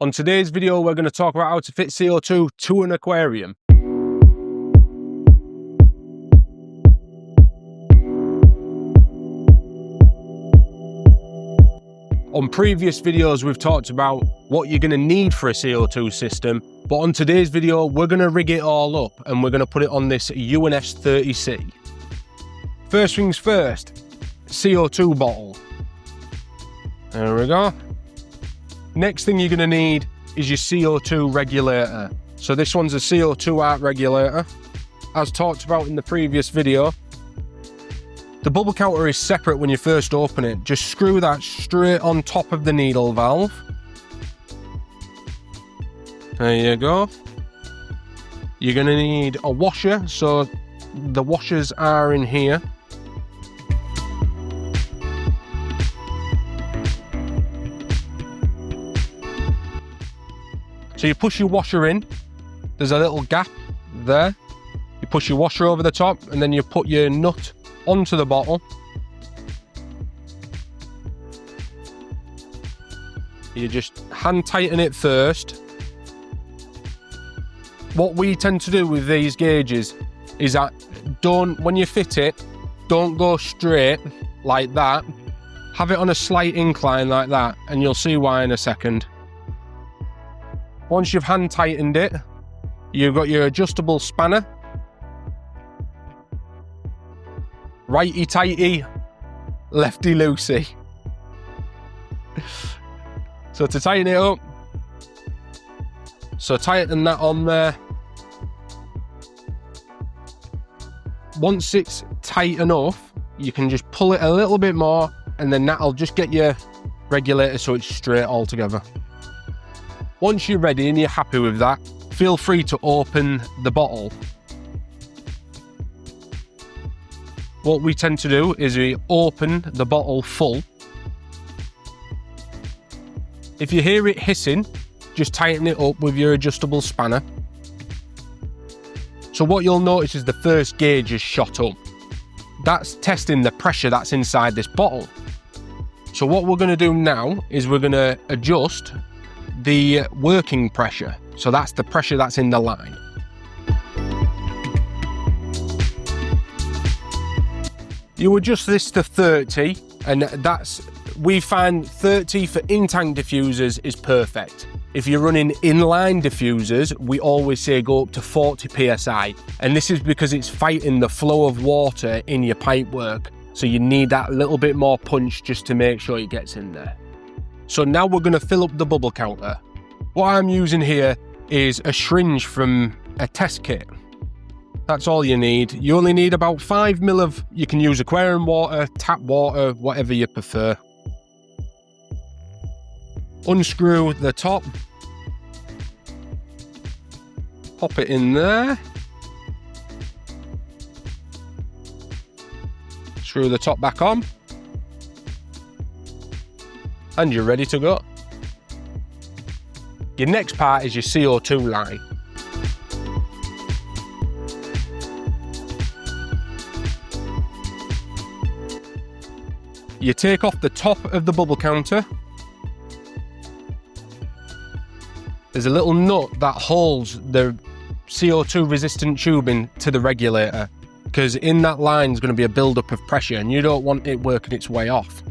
On today's video, we're going to talk about how to fit CO2 to an aquarium. On previous videos, we've talked about what you're going to need for a CO2 system, but on today's video, we're going to rig it all up and we're going to put it on this UNS 30C. First things first, CO2 bottle. There we go. Next thing you're going to need is your CO2 regulator. So this one's a CO2 arc regulator. As talked about in the previous video, the bubble counter is separate when you first open it. Just screw that straight on top of the needle valve. There you go. You're going to need a washer, so the washers are in here. So you push your washer in, there's a little gap there. You push your washer over the top and then you put your nut onto the bottle. You just hand tighten it first. What we tend to do with these gauges is that when you fit it, don't go straight like that. Have it on a slight incline like that, and you'll see why in a second. Once you've hand tightened it, you've got your adjustable spanner. Righty tighty, lefty loosey. So to tighten it up, so tighten that on there. Once it's tight enough, you can just pull it a little bit more and then that'll just get your regulator so it's straight all together. Once you're ready and you're happy with that, feel free to open the bottle. What we tend to do is we open the bottle full. If you hear it hissing, just tighten it up with your adjustable spanner. So what you'll notice is the first gauge is shot up. That's testing the pressure that's inside this bottle. So what we're going to do now is we're going to adjust the working pressure. So that's the pressure that's in the line. You adjust this to 30, and we find 30 for in-tank diffusers is perfect. If you're running inline diffusers, we always say go up to 40 psi, and this is because it's fighting the flow of water in your pipework. So you need that little bit more punch just to make sure it gets in there. So now we're going to fill up the bubble counter. What I'm using here is a syringe from a test kit. That's all you need. You only need about 5 ml of, you can use aquarium water, tap water, whatever you prefer. Unscrew the top. Pop it in there. Screw the top back on. And you're ready to go. Your next part is your CO2 line. You take off the top of the bubble counter. There's a little nut that holds the CO2 resistant tubing to the regulator, because in that line is going to be a build-up of pressure and you don't want it working its way off.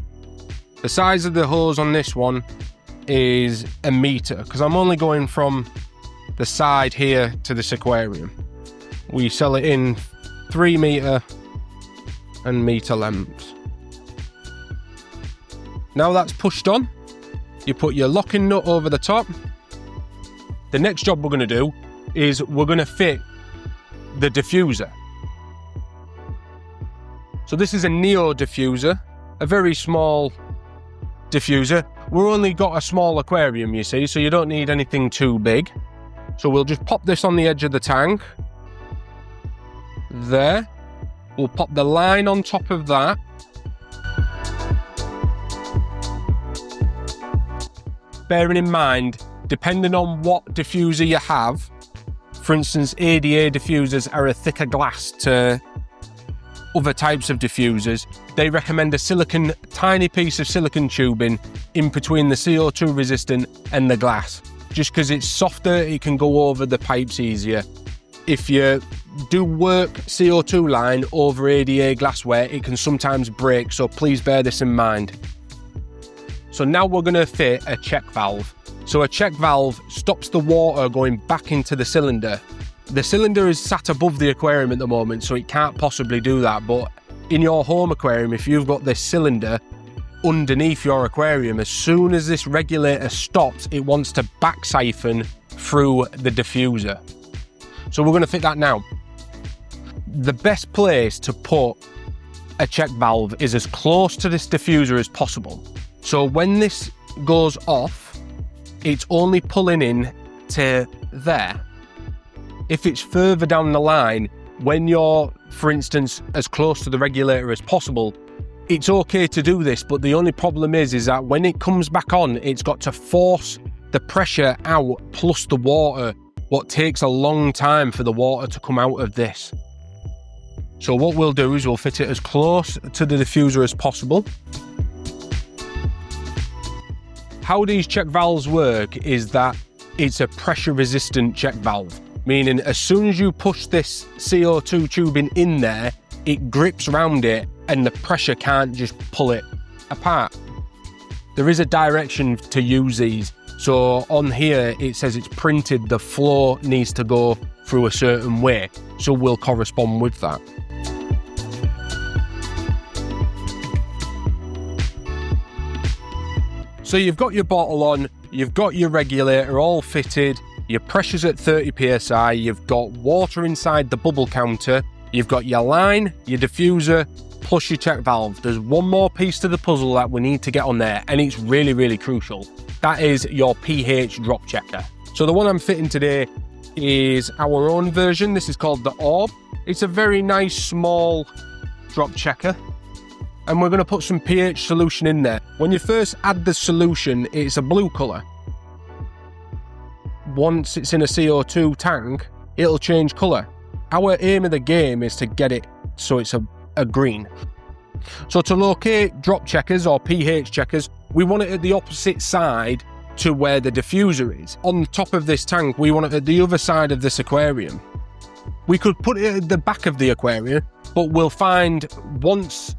The size of the hose on this one is 1 meter, because I'm only going from the side here to this aquarium. We sell it in 3 meter and meter lengths. Now that's pushed on, you put your locking nut over the top. The next job we're going to do is we're going to fit the diffuser. So this is a Neo diffuser, a very small diffuser. We've only got a small aquarium, you see, so you don't need anything too big. So we'll just pop this on the edge of the tank. There. We'll pop the line on top of that. Bearing in mind, depending on what diffuser you have, for instance, ADA diffusers are a thicker glass to other types of diffusers. They recommend a tiny piece of silicone tubing in between the CO2 resistant and the glass. just because it's softer, it can go over the pipes easier. If you do work CO2 line over ADA glassware, it can sometimes break, so please bear this in mind. So now we're going to fit a check valve. So a check valve stops the water going back into the cylinder. The cylinder is sat above the aquarium at the moment, so it can't possibly do that, but in your home aquarium, if you've got this cylinder underneath your aquarium, as soon as this regulator stops, it wants to back siphon through the diffuser. So we're going to fit that now. The best place to put a check valve is as close to this diffuser as possible. So when this goes off, it's only pulling in to there. If it's further down the line, when you're, for instance, as close to the regulator as possible, it's okay to do this, but the only problem is that when it comes back on, it's got to force the pressure out plus the water, what takes a long time for the water to come out of this. So what we'll do is we'll fit it as close to the diffuser as possible. How these check valves work is that it's a pressure resistant check valve, meaning as soon as you push this CO2 tubing in there, it grips around it and the pressure can't just pull it apart. There is a direction to use these. So on here, it says it's printed the flow needs to go through a certain way. So we'll correspond with that. So you've got your bottle on, you've got your regulator all fitted, your pressure's at 30 psi, you've got water inside the bubble counter, you've got your line, your diffuser, plus your check valve. There's one more piece to the puzzle that we need to get on there, and it's really, really crucial. That is your pH drop checker. So the one I'm fitting today is our own version. This is called the Orb. It's a very nice small drop checker. And we're going to put some pH solution in there. When you first add the solution, it's a blue colour. Once it's in a CO2 tank, it'll change colour. Our aim of the game is to get it so it's a green. So to locate drop checkers or pH checkers, we want it at the opposite side to where the diffuser is. On the top of this tank, we want it at the other side of this aquarium. We could put it at the back of the aquarium, but we'll find once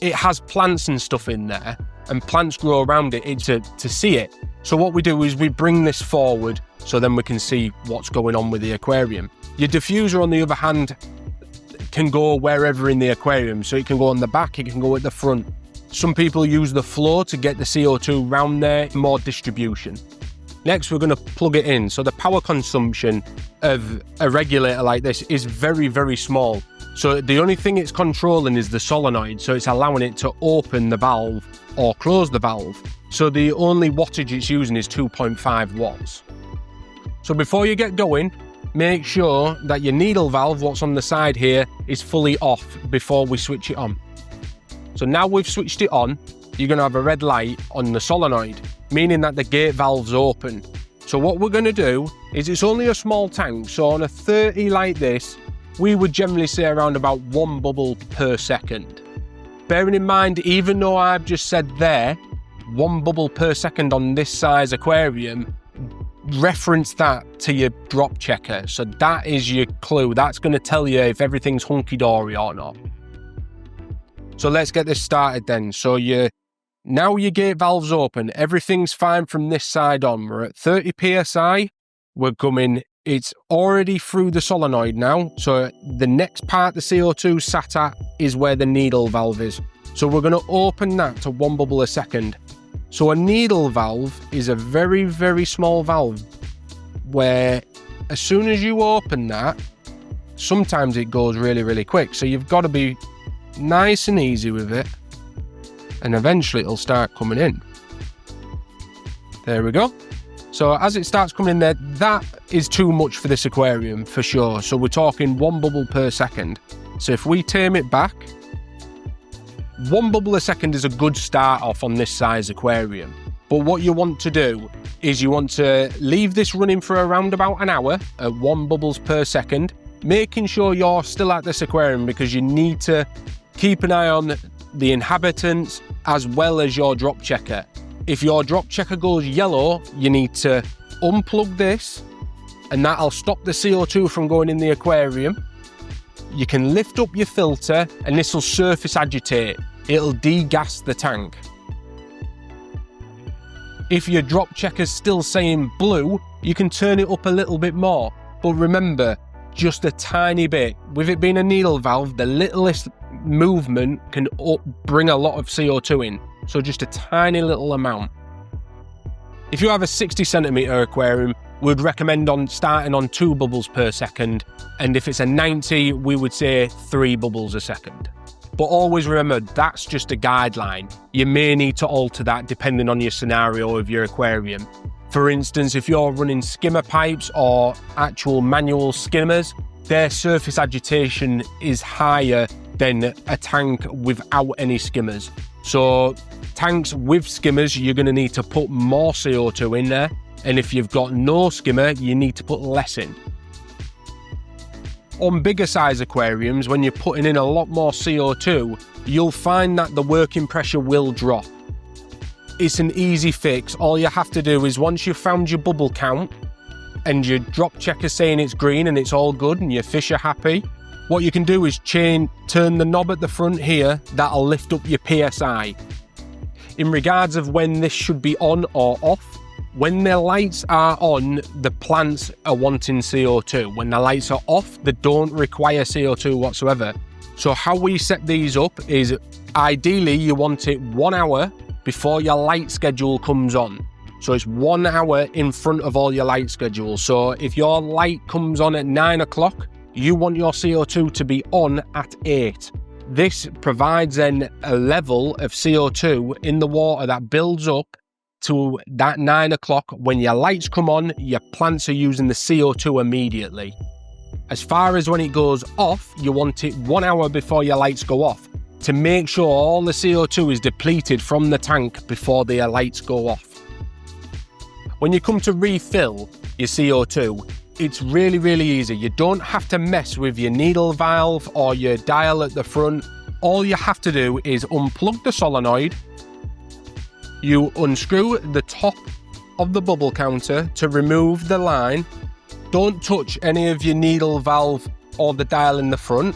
it has plants and stuff in there and plants grow around it, it's to see it. So what we do is we bring this forward so then we can see what's going on with the aquarium. Your diffuser, on the other hand, can go wherever in the aquarium. So it can go on the back, it can go at the front. Some people use the floor to get the CO2 round there, more distribution. Next, we're going to plug it in. So the power consumption of a regulator like this is very, very small. So the only thing it's controlling is the solenoid. So it's allowing it to open the valve or close the valve. So the only wattage it's using is 2.5 watts. So before you get going, make sure that your needle valve, what's on the side here, is fully off before we switch it on. So now we've switched it on, you're going to have a red light on the solenoid, meaning that the gate valve's open. So what we're going to do is, it's only a small tank, so on a 30 like this, we would generally say around about 1 bubble per second. Bearing in mind, even though I've just said there, 1 bubble per second on this size aquarium, reference that to your drop checker. So that is your clue. That's going to tell you if everything's hunky-dory or not. So let's get this started then. So now your gate valve's open. Everything's fine from this side on. We're at 30 psi. We're coming, it's already through the solenoid now. So the next part the CO2 sat at is where the needle valve is. So we're going to open that to 1 bubble a second. So a needle valve is a very, very small valve where as soon as you open that, sometimes it goes really, really quick. So you've got to be nice and easy with it, and eventually it'll start coming in. There we go. So as it starts coming in there, that is too much for this aquarium for sure. So we're talking 1 bubble per second. So if we tame it back, 1 bubble a second is a good start off on this size aquarium. But what you want to do is you want to leave this running for around about an hour at 1 bubbles per second, making sure you're still at this aquarium, because you need to keep an eye on the inhabitants as well as your drop checker. If your drop checker goes yellow, you need to unplug this, and that'll stop the CO2 from going in the aquarium. You can lift up your filter and this will surface agitate. It'll degas the tank. If your drop checker's still saying blue, you can turn it up a little bit more. But remember, just a tiny bit. With it being a needle valve, the littlest movement can bring a lot of CO2 in. So just a tiny little amount. If you have a 60cm aquarium, we'd recommend starting on 2 bubbles per second. And if it's a 90, we would say 3 bubbles a second. But always remember, that's just a guideline. You may need to alter that depending on your scenario of your aquarium. For instance, if you're running skimmer pipes or actual manual skimmers, their surface agitation is higher than a tank without any skimmers. So tanks with skimmers, you're going to need to put more CO2 in there. And if you've got no skimmer, you need to put less in. On bigger size aquariums, when you're putting in a lot more CO2, you'll find that the working pressure will drop. It's an easy fix. All you have to do is, once you've found your bubble count and your drop checker saying it's green and it's all good and your fish are happy, what you can do is turn the knob at the front here. That'll lift up your PSI. In regards of when this should be on or off, when the lights are on, the plants are wanting CO2. When the lights are off, they don't require CO2 whatsoever. So how we set these up is, ideally you want it 1 hour before your light schedule comes on. So it's 1 hour in front of all your light schedules. So if your light comes on at 9 o'clock, you want your CO2 to be on at 8. This provides then a level of CO2 in the water that builds up to that 9 o'clock. When your lights come on, your plants are using the CO2 immediately. As far as when it goes off, you want it 1 hour before your lights go off to make sure all the CO2 is depleted from the tank before the lights go off. When you come to refill your CO2, it's really easy. You don't have to mess with your needle valve or your dial at the front. All you have to do is unplug the solenoid. You unscrew the top of the bubble counter to remove the line. Don't touch any of your needle valve or the dial in the front.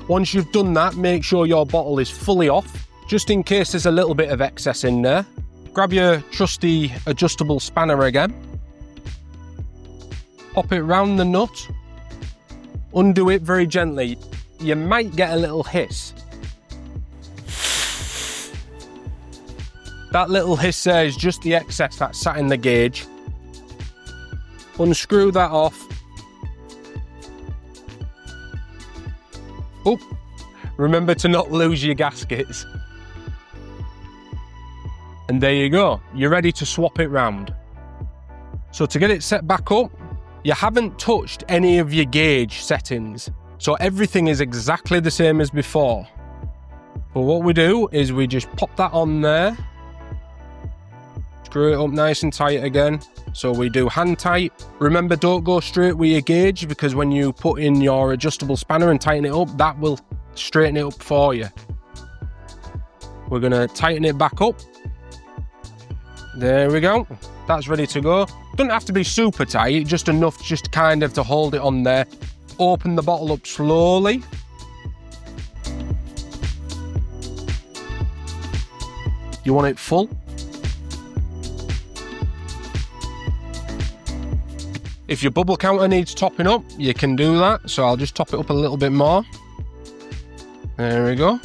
Once you've done that, make sure your bottle is fully off, just in case there's a little bit of excess in there. Grab your trusty adjustable spanner again. Pop it round the nut. Undo it very gently. You might get a little hiss. That little hiss there is just the excess that sat in the gauge. Unscrew that off. Oh, remember to not lose your gaskets. And there you go, you're ready to swap it round. So to get it set back up, you haven't touched any of your gauge settings. So everything is exactly the same as before. But what we do is we just pop that on there. Screw it up nice and tight again. So we do hand tight. Remember, don't go straight with your gauge, because when you put in your adjustable spanner and tighten it up, that will straighten it up for you. We're gonna tighten it back up. There we go. That's ready to go. Doesn't have to be super tight, just enough just kind of to hold it on there. Open the bottle up slowly. You want it full. If your bubble counter needs topping up, you can do that. So I'll just top it up a little bit more. There we go.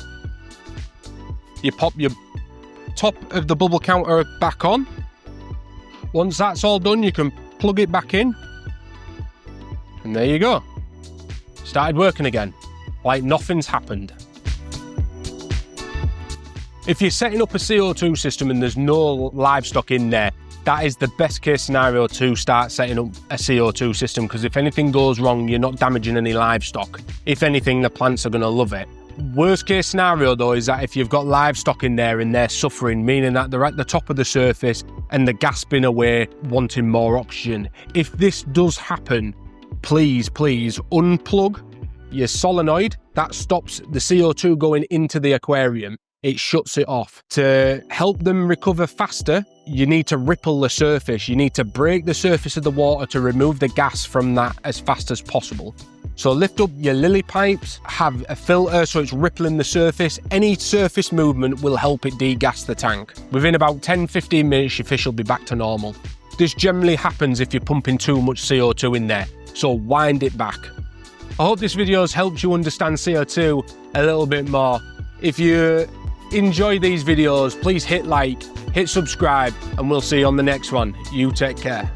You pop your top of the bubble counter back on. Once that's all done, you can plug it back in. And there you go. Started working again, like nothing's happened. If you're setting up a CO2 system and there's no livestock in there, that is the best case scenario to start setting up a CO2 system, because if anything goes wrong, you're not damaging any livestock. If anything, the plants are going to love it. Worst case scenario though is that if you've got livestock in there and they're suffering, meaning that they're at the top of the surface and they're gasping away wanting more oxygen. If this does happen, please unplug your solenoid. That stops the CO2 going into the aquarium. it shuts it off. To help them recover faster, you need to ripple the surface. You need to break the surface of the water to remove the gas from that as fast as possible. So lift up your lily pipes, have a filter so it's rippling the surface. Any surface movement will help it degas the tank. Within about 10-15 minutes, your fish will be back to normal. This generally happens if you're pumping too much CO2 in there, so wind it back. I hope this video has helped you understand CO2 a little bit more. If you enjoy these videos, please hit like, hit subscribe, and we'll see you on the next one. You take care.